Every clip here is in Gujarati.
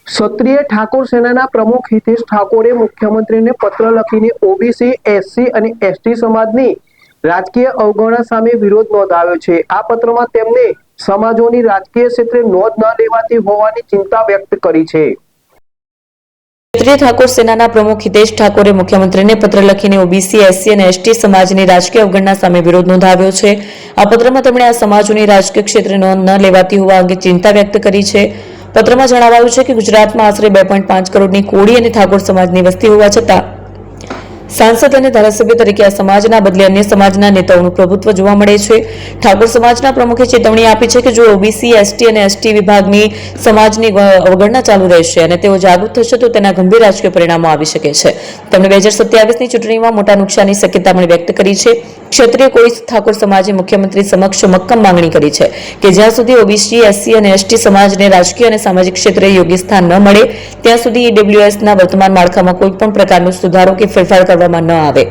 ક્ષત્રિય ઠાકોર સેનાના પ્રમુખ હિતેશ ઠાકોરે મુખ્યમંત્રીને પત્ર લખીને ઓબીસી, એસસી અને એસટી સમાજની રાજકીય અવગણના સામે વિરોધ નોંધાવ્યો છે। આ પત્રમાં તેમણે સમાજોની રાજકીય ક્ષેત્રે નોંધ ન લેવાતી હોવાની ચિંતા વ્યક્ત કરી છે। ક્ષત્રિય ઠાકોર સેનાના પ્રમુખ હિતેશ ઠાકોરે મુખ્યમંત્રીને પત્ર લખીને ઓબીસી, એસસી અને એસટી સમાજની રાજકીય અવગણના સામે વિરોધ નોંધાવ્યો છે। આ પત્રમાં તેમણે આ સમાજોની રાજકીય ક્ષેત્રે નોંધ ન લેવાતી હોવા અંગે ચિંતા વ્યક્ત કરી છે। પત્રમાં જણાવાયું છે કે ગુજરાતમાં આશરે 2.5 કરોડની કોળી અને ઠાકોર સમાજની વસ્તી હોવા છતાં સાંસદ અને ધારાસભ્ય તરીકે આ સમાજના બદલે અન્ય સમાજના નેતાઓનું પ્રભુત્વ જોવા મળે છે। ઠાકોર સમાજના પ્રમુખે ચેતવણી આપી છે કે જો ઓબીસી, એસટી અને એસટી વિભાગની સમાજની અવગણના ચાલુ રહેશે અને તેઓ જાગૃત થશે તો તેના ગંભીર રાજકીય પરિણામો આવી શકે છે। તેમણે 2027ની ચૂંટણીમાં મોટા નુકસાનની શક્યતા પણ વ્યક્ત કરી છે। ક્ષત્રિય કોળી ઠાકોર સમાજે મુખ્યમંત્રી સમક્ષ મક્કમ માંગણી કરી છે કે જ્યાં સુધી ઓબીસી, એસસી અને એસટી સમાજને રાજકીય અને સામાજિક ક્ષેત્રે યોગ્ય સ્થાન ન મળે ત્યાં સુધી ઈડબ્લ્યુએસના વર્તમાન માળખામાં કોઈ પણ પ્રકારનો સુધારો કે ફેરફાર કરવામાં ન આવે।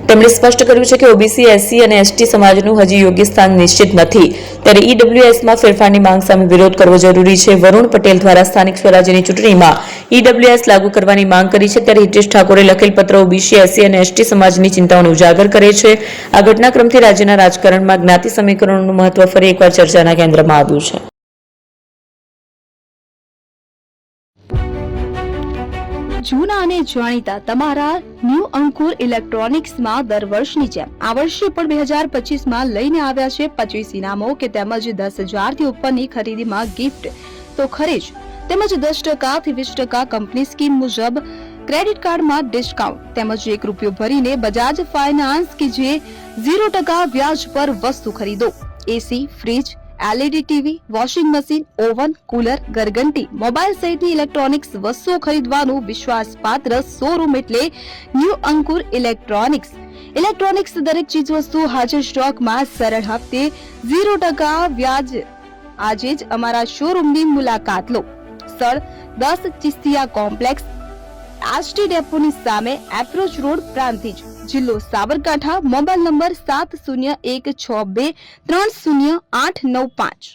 તેમણે સ્પષ્ટ કર્યું છે કે ઓબીસી, એસસી અને એસટી સમાજનું હજી યોગ્ય સ્થાન નિશ્ચિત નથી ત્યારે ઈડબ્લ્યુએસમાં ફેરફારની માંગ સામે વિરોધ કરવો જરૂરી છે। વરુણ પટેલ દ્વારા સ્થાનિક સ્વરાજ્યની ચૂંટણીમાં ઈડબ્લ્યુએસ લાગુ કરવાની માંગ કરી છે ત્યારે હિતેશ ઠાકોરે લખેલ પત્ર ઓબીસી, એસસી અને એસટી સમાજની ચિંતાઓને ઉજાગર કરે છે। આ ઘટનાક્રમથી રાજ્યના રાજકારણમાં જ્ઞાતિ સમીકરણોનું મહત્વ ફરી એકવાર ચર્ચાના કેન્દ્રમાં આવ્યું છે। જૂના અને જાણીતા તમારા ન્યૂ અંકુર ઇલેક્ટ્રોનિક્સમાં દર વર્ષની જેમ આ વર્ષે પણ 2025માં લઈને આવ્યા છે 25 ઇનામો કે તેમજ 10,000 થી ઉપરની ખરીદીમાં ગિફ્ટ તો ખરી જ, તેમજ 10% થી 20% કંપની સ્કીમ મુજબ ક્રેડિટ કાર્ડમાં ડિસ્કાઉન્ટ તેમજ ₹1 ભરીને બજાજ ફાઇનાન્સ કે જે 0% વ્યાજ પર વસ્તુ ખરીદો। AC, fridge, LED TV, washing machine, oven, cooler, ગરગંટી, મોબાઈલ સહિતની ઇલેક્ટ્રોનિક્સ વસ્તુઓ ખરીદવાનું વિશ્વાસપાત્ર શોરૂમ એટલે ન્યૂ અંકુર ઇલેક્ટ્રોનિક્સ। ઇલેક્ટ્રોનિક્સ દરેક ચીજ વસ્તુ હાજર સ્ટોકમાં સરળ હપ્તે 0% વ્યાજ। આજે જ અમારા શોરૂમની મુલાકાત લો। સ્થળ 10 ચિસ્તિયા કોમ્પ્લેક્સ, આષ્ટી ડેપોની સામે, એપ્રોચ રોડ, પ્રાંતિજ, જિલ્લો Sabarkantha. Mobile number 7016230895।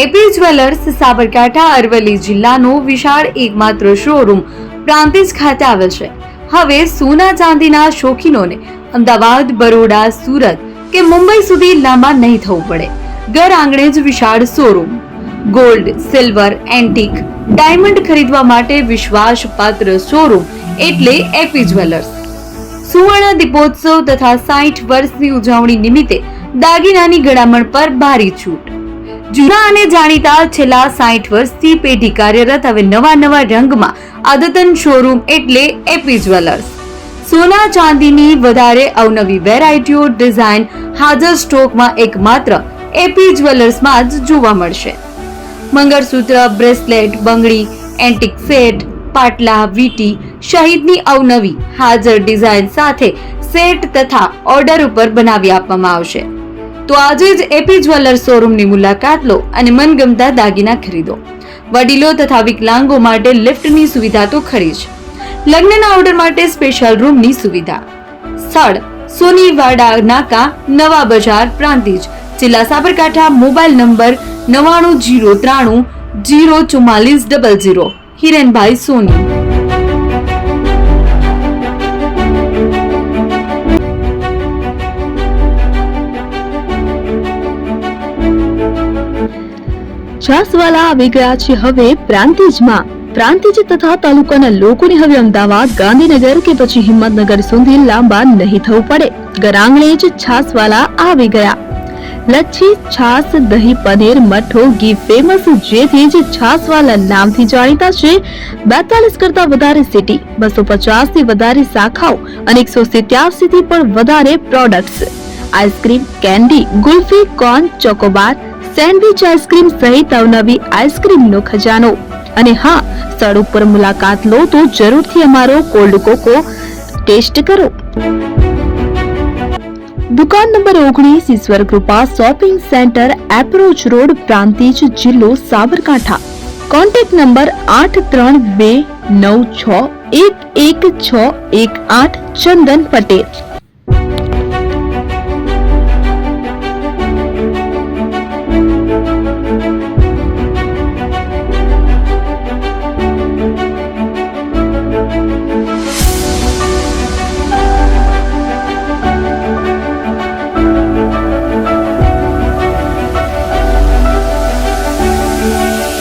AP jewellers Sabarkantha Aravalli જિલ્લાનો વિશાળ એકમાત્ર શોરૂમ પ્રાંતિજ ખાતે આવેલ છે। હવે સોના ચાંદીના શોખીનોને અમદાવાદ, બરોડા, સુરત કે મુંબઈ સુધી લાંબા નહીં થવું પડે। ઘર આંગણે જ વિશાળ showroom. Gold, silver, antique, diamond ખરીદવા માટે વિશ્વાસપાત્ર શોરૂમ એટલે એપી જ્વેલર્સ। સુવર્ણ દીપોત્સવ તથા 60 વર્ષની ઉજવણી નિમિત્તે દાગીનાની ગળામણ પર ભારી છૂટ। જૂના અને જાણીતા છેલ્લા 60 વર્ષથી પેઢી કાર્યરત હવે નવા રંગમાં અદ્યતન શોરૂમ એટલે એપી જ્વેલર્સ। સોના ચાંદીની વધારે અવનવી વેરાયટીઓ, ડિઝાઇન હાજર સ્ટોકમાં એકમાત્ર એપી જ્વેલર્સમાં જ જોવા મળશે। મંગળસૂત્ર, બ્રેસલેટ, બંગડી, એન્ટિક સેટ, પાટલા, વીટી સહિતની અવનવી હાજર ડિઝાઇન સાથે સેટ તથા ઓર્ડર ઉપર બનાવી આપવામાં આવશે। તો આજે જ એપી જ્વેલર્સ શોરૂમની મુલાકાત લો અને મનગમતા દાગીના ખરીદો। વડીલો તથા વિકલાંગો માટે લિફ્ટની સુવિધા તો ખરી જ, લગ્નના ઓર્ડર માટે સ્પેશિયલ રૂમની સુવિધા। સ્થળ સોનીવાડા નાકા, નવા બજાર, પ્રાંતિજ, જિલ્લા સાબરકાંઠા। Mobile number 9903304400। હિરેનભાઈ સોની। છાસવાલા આવી ગયા છે હવે પ્રાંતિજમાં। પ્રાંતિજ તથા તાલુકાના લોકોને હવે અમદાવાદ, ગાંધીનગર કે પછી હિંમતનગર સુધી લાંબા નહીં થવું પડે। ઘર આંગણે જ છાસવાલા આવી ગયા। લચ્છી, છાસ, દહીં, પનીર, મઠ્ઠો, ઘી ફેમસ, જેથી જ છાસવાલા નામથી જાણીતા છે। 42 કરતા વધારે સિટી, 250 થી વધારે શાખાઓ અને 187 થી પણ વધારે products. Ice cream, candy, kulfi, corn, Chocobar, sandwich ice cream સહિત અવનવી આઈસ્ક્રીમનો ખજાનો। અને હા, સ્થળ ઉપર મુલાકાત લો તો જરૂરથી અમારો કોલ્ડ કોકો ટેસ્ટ કરો। દુકાન number 19 Ishwar Krupa shopping centre approach road Prantij જિલ્લો સાબરકાંઠા કોન્ટેક્ટ નંબર 8329611618 ચંદન પટેલ